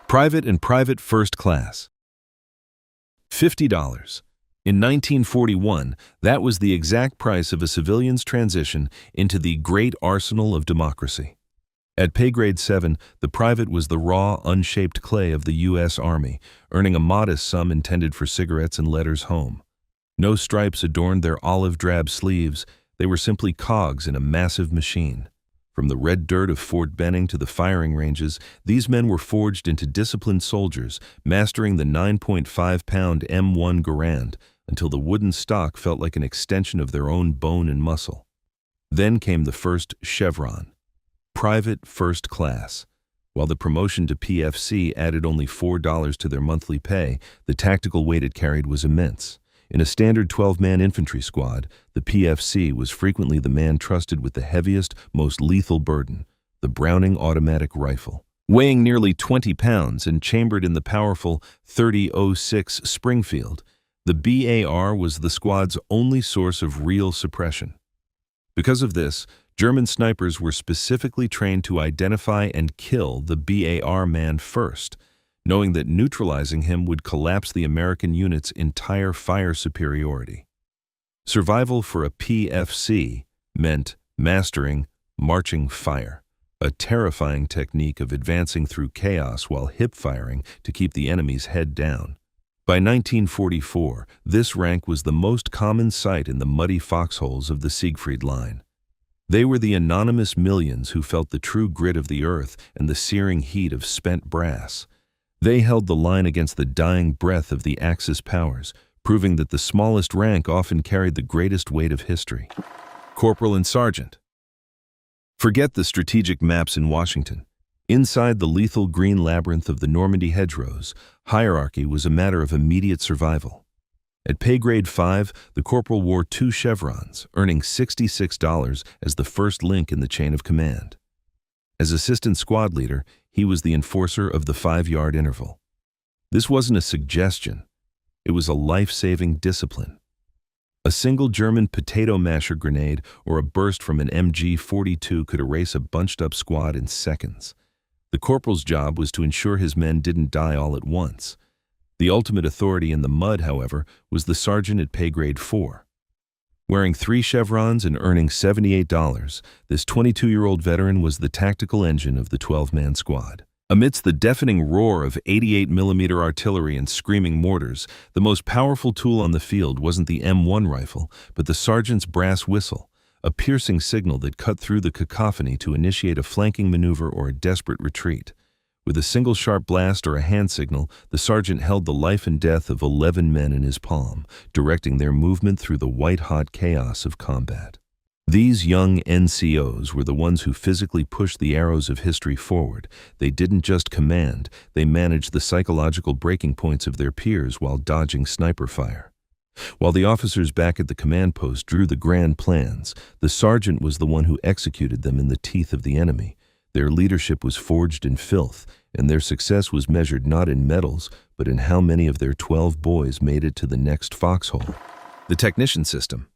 Private and Private First Class. $50. In 1941, that was the exact price of a civilian's transition into the great arsenal of democracy. At pay grade 7, the private was the raw, unshaped clay of the U.S. Army, earning a modest sum intended for cigarettes and letters home. No stripes adorned their olive drab sleeves, they were simply cogs in a massive machine. From the red dirt of Fort Benning to the firing ranges, these men were forged into disciplined soldiers, mastering the 9.5-pound M1 Garand until the wooden stock felt like an extension of their own bone and muscle. Then came the first chevron, Private First Class. While the promotion to PFC added only $4 to their monthly pay, the tactical weight it carried was immense. In a standard 12-man infantry squad, the PFC was frequently the man trusted with the heaviest, most lethal burden, the Browning automatic rifle. Weighing nearly 20 pounds and chambered in the powerful .30-06 Springfield, the BAR was the squad's only source of real suppression. Because of this, German snipers were specifically trained to identify and kill the BAR man first, knowing that neutralizing him would collapse the American unit's entire fire superiority. Survival for a PFC meant mastering marching fire, a terrifying technique of advancing through chaos while hip-firing to keep the enemy's head down. By 1944, this rank was the most common sight in the muddy foxholes of the Siegfried Line. They were the anonymous millions who felt the true grit of the earth and the searing heat of spent brass. They held the line against the dying breath of the Axis powers, proving that the smallest rank often carried the greatest weight of history. Corporal and Sergeant. Forget the strategic maps in Washington. Inside the lethal green labyrinth of the Normandy hedgerows, hierarchy was a matter of immediate survival. At pay grade 5, the corporal wore 2 chevrons, earning $66 as the first link in the chain of command. As assistant squad leader, he was the enforcer of the 5-yard interval. This wasn't a suggestion. It was a life-saving discipline. A single German potato masher grenade or a burst from an MG-42 could erase a bunched-up squad in seconds. The corporal's job was to ensure his men didn't die all at once. The ultimate authority in the mud, however, was the sergeant at pay grade 4. Wearing 3 chevrons and earning $78, this 22-year-old veteran was the tactical engine of the 12-man squad. Amidst the deafening roar of 88mm artillery and screaming mortars, the most powerful tool on the field wasn't the M1 rifle, but the sergeant's brass whistle, a piercing signal that cut through the cacophony to initiate a flanking maneuver or a desperate retreat. With a single sharp blast or a hand signal, the sergeant held the life and death of 11 men in his palm, directing their movement through the white-hot chaos of combat. These young NCOs were the ones who physically pushed the arrows of history forward. They didn't just command, they managed the psychological breaking points of their peers while dodging sniper fire. While the officers back at the command post drew the grand plans, the sergeant was the one who executed them in the teeth of the enemy. Their leadership was forged in filth, and their success was measured not in medals, but in how many of their 12 boys made it to the next foxhole. The technician system.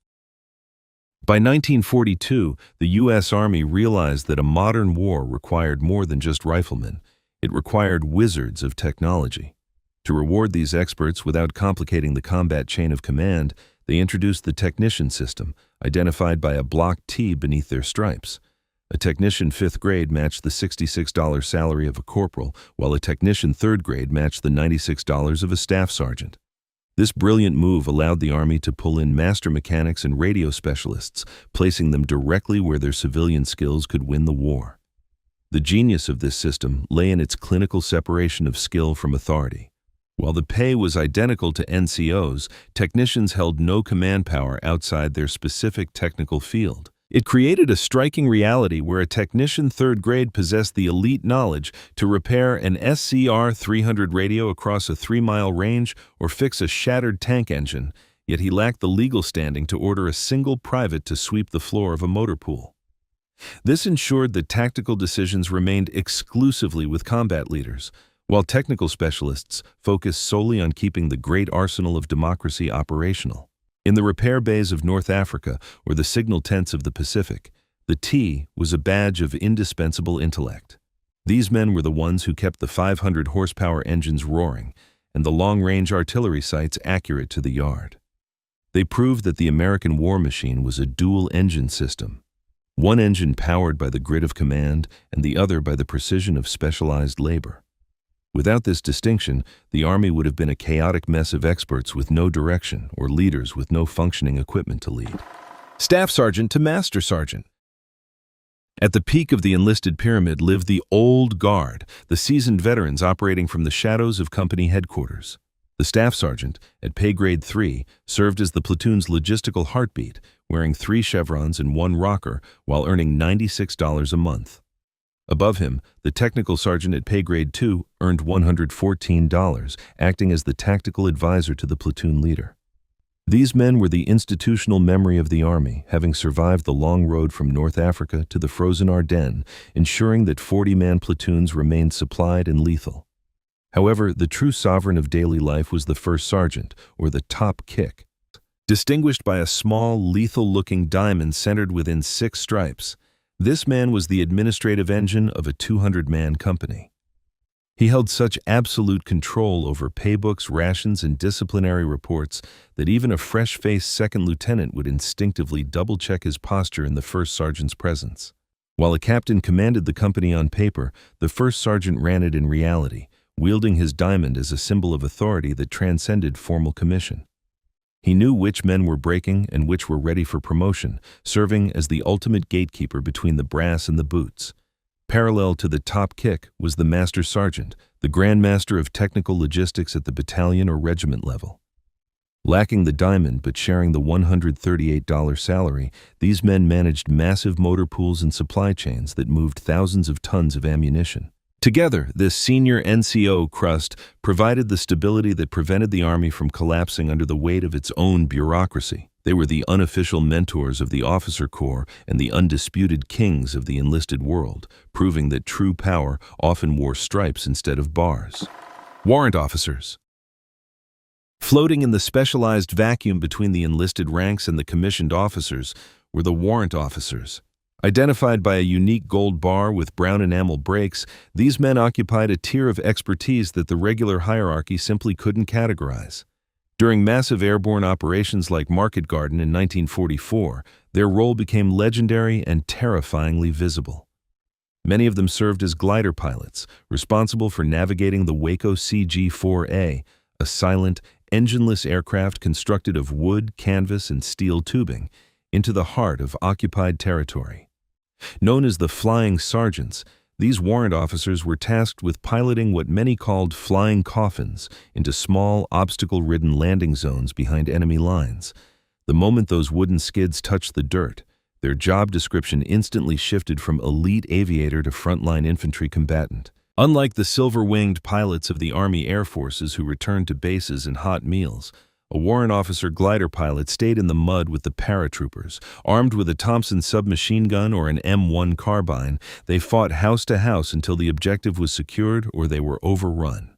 By 1942, the U.S. Army realized that a modern war required more than just riflemen. It required wizards of technology. To reward these experts without complicating the combat chain of command, they introduced the technician system, identified by a block T beneath their stripes. A technician 5th grade matched the $66 salary of a corporal, while a technician 3rd grade matched the $96 of a staff sergeant. This brilliant move allowed the Army to pull in master mechanics and radio specialists, placing them directly where their civilian skills could win the war. The genius of this system lay in its clinical separation of skill from authority. While the pay was identical to NCOs, technicians held no command power outside their specific technical field. It created a striking reality where a technician 3rd grade possessed the elite knowledge to repair an SCR-300 radio across a 3-mile range or fix a shattered tank engine, yet he lacked the legal standing to order a single private to sweep the floor of a motor pool. This ensured that tactical decisions remained exclusively with combat leaders, while technical specialists focused solely on keeping the great arsenal of democracy operational. In the repair bays of North Africa or the signal tents of the Pacific, the T was a badge of indispensable intellect. These men were the ones who kept the 500 horsepower engines roaring and the long-range artillery sights accurate to the yard. They proved that the American war machine was a dual-engine system, one engine powered by the grit of command and the other by the precision of specialized labor. Without this distinction, the Army would have been a chaotic mess of experts with no direction or leaders with no functioning equipment to lead. Staff Sergeant to Master Sergeant. At the peak of the enlisted pyramid lived the Old Guard, the seasoned veterans operating from the shadows of company headquarters. The Staff Sergeant, at pay grade 3, served as the platoon's logistical heartbeat, wearing 3 chevrons and 1 rocker while earning $96 a month. Above him, the Technical Sergeant at pay grade 2 earned $114, acting as the tactical advisor to the platoon leader. These men were the institutional memory of the Army, having survived the long road from North Africa to the frozen Ardennes, ensuring that 40-man platoons remained supplied and lethal. However, the true sovereign of daily life was the first sergeant, or the top kick. Distinguished by a small, lethal-looking diamond centered within 6 stripes, this man was the administrative engine of a 200-man company. He held such absolute control over paybooks, rations, and disciplinary reports that even a fresh-faced second lieutenant would instinctively double-check his posture in the first sergeant's presence. While a captain commanded the company on paper, the first sergeant ran it in reality, wielding his diamond as a symbol of authority that transcended formal commission. He knew which men were breaking and which were ready for promotion, serving as the ultimate gatekeeper between the brass and the boots. Parallel to the top kick was the Master Sergeant, the Grand Master of technical logistics at the battalion or regiment level. Lacking the diamond but sharing the $138 salary, these men managed massive motor pools and supply chains that moved thousands of tons of ammunition. Together, this senior NCO crust provided the stability that prevented the Army from collapsing under the weight of its own bureaucracy. They were the unofficial mentors of the officer corps and the undisputed kings of the enlisted world, proving that true power often wore stripes instead of bars. Warrant officers. Floating in the specialized vacuum between the enlisted ranks and the commissioned officers were the warrant officers. Identified by a unique gold bar with brown enamel brakes, these men occupied a tier of expertise that the regular hierarchy simply couldn't categorize. During massive airborne operations like Market Garden in 1944, their role became legendary and terrifyingly visible. Many of them served as glider pilots, responsible for navigating the Waco CG-4A, a silent, engineless aircraft constructed of wood, canvas, and steel tubing, into the heart of occupied territory. Known as the Flying Sergeants, these warrant officers were tasked with piloting what many called flying coffins into small, obstacle-ridden landing zones behind enemy lines. The moment those wooden skids touched the dirt, their job description instantly shifted from elite aviator to frontline infantry combatant. Unlike the silver-winged pilots of the Army Air Forces who returned to bases and hot meals, a warrant officer glider pilot stayed in the mud with the paratroopers. Armed with a Thompson submachine gun or an M1 carbine, they fought house to house until the objective was secured or they were overrun.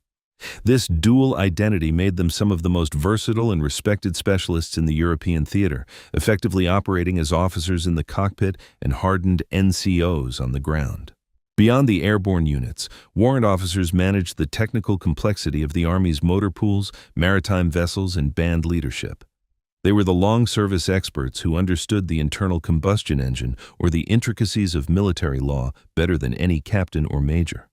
This dual identity made them some of the most versatile and respected specialists in the European theater, effectively operating as officers in the cockpit and hardened NCOs on the ground. Beyond the airborne units, warrant officers managed the technical complexity of the Army's motor pools, maritime vessels, and band leadership. They were the long-service experts who understood the internal combustion engine or the intricacies of military law better than any captain or major.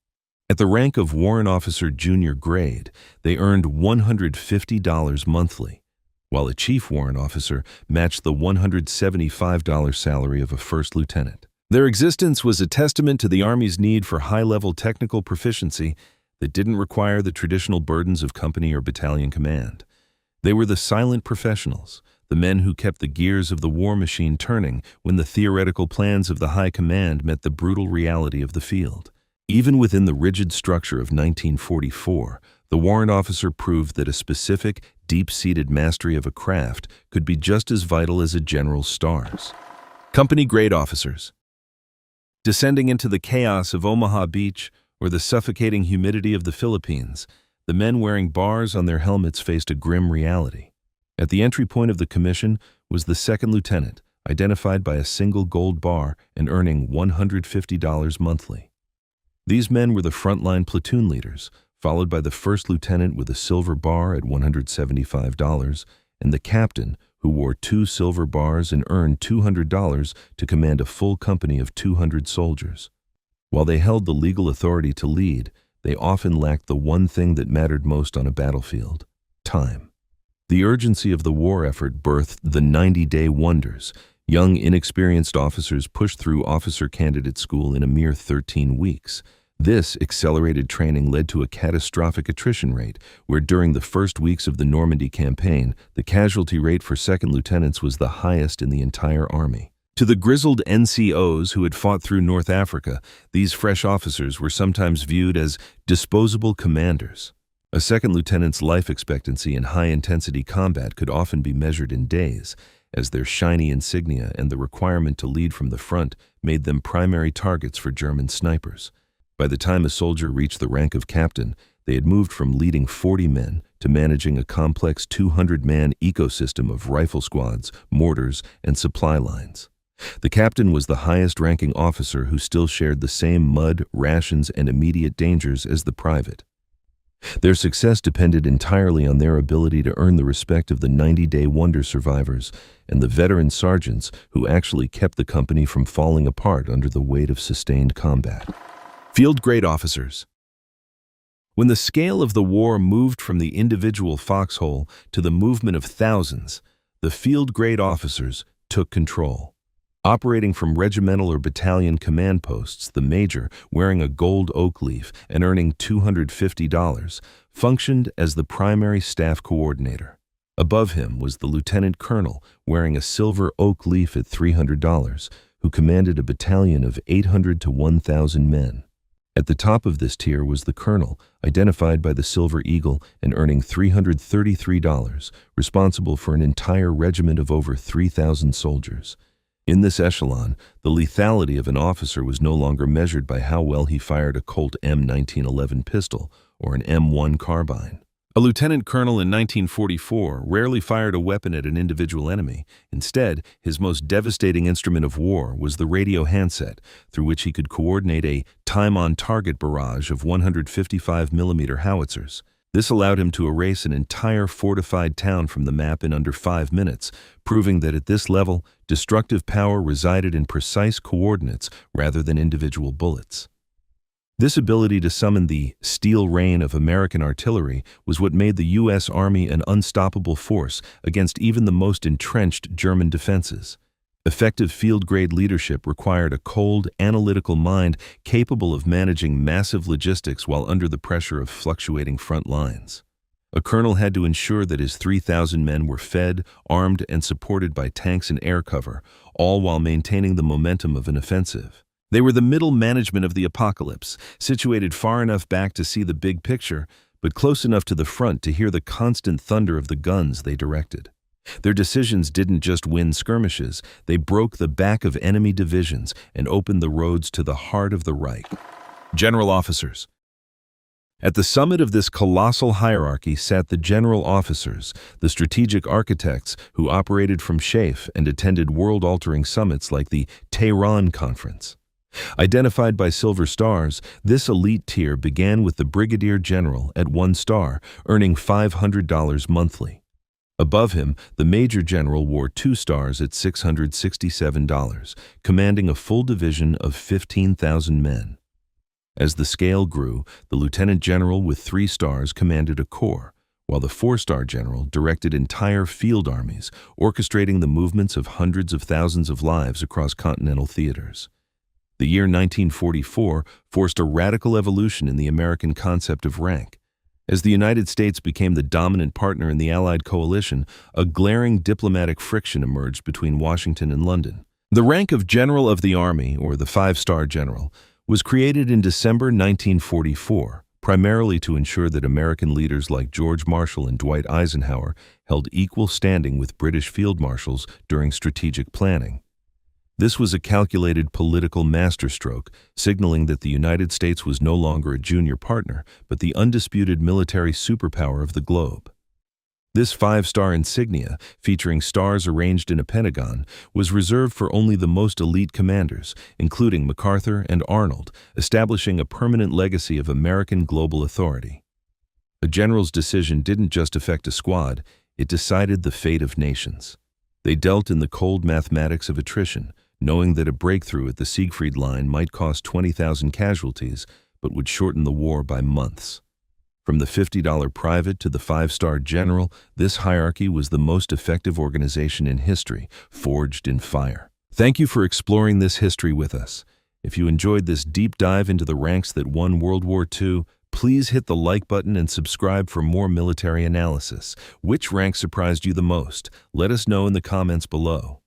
At the rank of Warrant Officer Junior Grade, they earned $150 monthly, while a Chief Warrant Officer matched the $175 salary of a First Lieutenant. Their existence was a testament to the Army's need for high-level technical proficiency that didn't require the traditional burdens of company or battalion command. They were the silent professionals, the men who kept the gears of the war machine turning when the theoretical plans of the high command met the brutal reality of the field. Even within the rigid structure of 1944, the warrant officer proved that a specific, deep-seated mastery of a craft could be just as vital as a general's stars. Company-grade officers. Descending into the chaos of Omaha Beach or the suffocating humidity of the Philippines, the men wearing bars on their helmets faced a grim reality. At the entry point of the commission was the second lieutenant, identified by a single gold bar and earning $150 monthly. These men were the frontline platoon leaders, followed by the first lieutenant with a silver bar at $175, and the captain, who wore 2 silver bars and earned $200 to command a full company of 200 soldiers. While they held the legal authority to lead, they often lacked the one thing that mattered most on a battlefield: time. The urgency of the war effort birthed the 90-day wonders. Young, inexperienced officers pushed through officer candidate school in a mere 13 weeks. This accelerated training led to a catastrophic attrition rate, where during the first weeks of the Normandy campaign, the casualty rate for second lieutenants was the highest in the entire army. To the grizzled NCOs who had fought through North Africa, these fresh officers were sometimes viewed as disposable commanders. A second lieutenant's life expectancy in high-intensity combat could often be measured in days, as their shiny insignia and the requirement to lead from the front made them primary targets for German snipers. By the time a soldier reached the rank of captain, they had moved from leading 40 men to managing a complex 200-man ecosystem of rifle squads, mortars, and supply lines. The captain was the highest-ranking officer who still shared the same mud, rations, and immediate dangers as the private. Their success depended entirely on their ability to earn the respect of the 90-day wonder survivors and the veteran sergeants who actually kept the company from falling apart under the weight of sustained combat. Field grade officers. When the scale of the war moved from the individual foxhole to the movement of thousands, the field grade officers took control. Operating from regimental or battalion command posts, the major, wearing a gold oak leaf and earning $250, functioned as the primary staff coordinator. Above him was the lieutenant colonel, wearing a silver oak leaf at $300, who commanded a battalion of 800 to 1,000 men. At the top of this tier was the colonel, identified by the Silver Eagle and earning $333, responsible for an entire regiment of over 3,000 soldiers. In this echelon, the lethality of an officer was no longer measured by how well he fired a Colt M1911 pistol or an M1 carbine. A lieutenant colonel in 1944 rarely fired a weapon at an individual enemy. Instead, his most devastating instrument of war was the radio handset, through which he could coordinate a time-on-target barrage of 155mm howitzers. This allowed him to erase an entire fortified town from the map in under 5 minutes, proving that at this level, destructive power resided in precise coordinates rather than individual bullets. This ability to summon the steel rain of American artillery was what made the U.S. Army an unstoppable force against even the most entrenched German defenses. Effective field-grade leadership required a cold, analytical mind capable of managing massive logistics while under the pressure of fluctuating front lines. A colonel had to ensure that his 3,000 men were fed, armed, and supported by tanks and air cover, all while maintaining the momentum of an offensive. They were the middle management of the apocalypse, situated far enough back to see the big picture, but close enough to the front to hear the constant thunder of the guns they directed. Their decisions didn't just win skirmishes, they broke the back of enemy divisions and opened the roads to the heart of the Reich. General officers. At the summit of this colossal hierarchy sat the general officers, the strategic architects who operated from SHAEF and attended world-altering summits like the Tehran Conference. Identified by silver stars, this elite tier began with the brigadier general at 1 star, earning $500 monthly. Above him, the major general wore 2 stars at $667, commanding a full division of 15,000 men. As the scale grew, the lieutenant general with 3 stars commanded a corps, while the 4-star general directed entire field armies, orchestrating the movements of hundreds of thousands of lives across continental theaters. The year 1944 forced a radical evolution in the American concept of rank. As the United States became the dominant partner in the Allied coalition, a glaring diplomatic friction emerged between Washington and London. The rank of General of the Army, or the 5-star general, was created in December 1944, primarily to ensure that American leaders like George Marshall and Dwight Eisenhower held equal standing with British field marshals during strategic planning. This was a calculated political masterstroke, signaling that the United States was no longer a junior partner, but the undisputed military superpower of the globe. This five-star insignia, featuring stars arranged in a pentagon, was reserved for only the most elite commanders, including MacArthur and Arnold, establishing a permanent legacy of American global authority. A general's decision didn't just affect a squad, it decided the fate of nations. They dealt in the cold mathematics of attrition, knowing that a breakthrough at the Siegfried Line might cost 20,000 casualties, but would shorten the war by months. From the $50 private to the five-star general, this hierarchy was the most effective organization in history, forged in fire. Thank you for exploring this history with us. If you enjoyed this deep dive into the ranks that won World War II, please hit the like button and subscribe for more military analysis. Which rank surprised you the most? Let us know in the comments below.